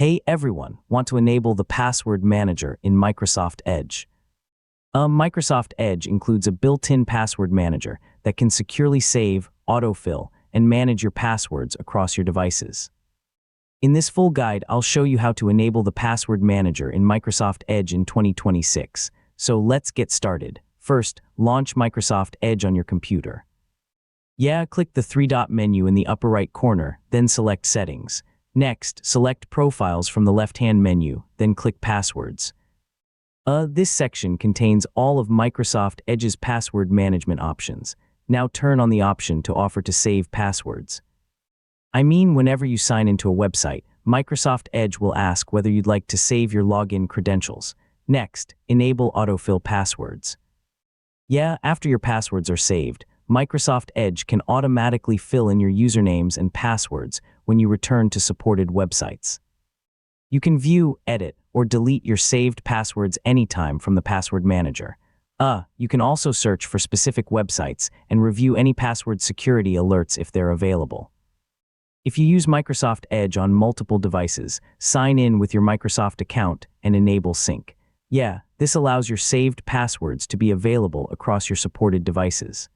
Hey everyone, want to enable the password manager in Microsoft Edge? Microsoft Edge includes a built-in password manager that can securely save, autofill, and manage your passwords across your devices. In this full guide, I'll show you how to enable the password manager in Microsoft Edge in 2026. So let's get started. First, launch Microsoft Edge on your computer. Click the three-dot menu in the upper right corner, then select Settings. Next, select Profiles from the left-hand menu, then click Passwords. This section contains all of Microsoft Edge's password management options. Now turn on the option to offer to save passwords. Whenever you sign into a website, Microsoft Edge will ask whether you'd like to save your login credentials. Next, enable autofill passwords. After your passwords are saved, Microsoft Edge can automatically fill in your usernames and passwords when you return to supported websites. You can view, edit, or delete your saved passwords anytime from the password manager. You can also search for specific websites and review any password security alerts if they're available. If you use Microsoft Edge on multiple devices, sign in with your Microsoft account and enable sync. This allows your saved passwords to be available across your supported devices.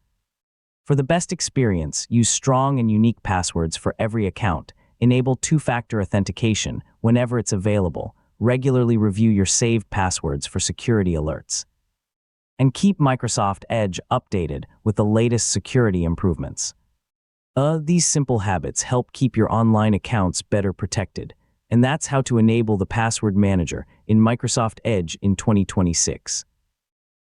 For the best experience, use strong and unique passwords for every account. Enable two-factor authentication whenever it's available. Regularly review your saved passwords for security alerts. And keep Microsoft Edge updated with the latest security improvements. These simple habits help keep your online accounts better protected. And that's how to enable the password manager in Microsoft Edge in 2026.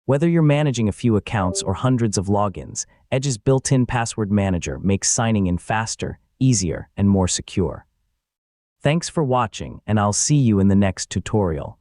Whether you're managing a few accounts or hundreds of logins, Edge's built-in password manager makes signing in faster, easier, and more secure. Thanks for watching, and I'll see you in the next tutorial.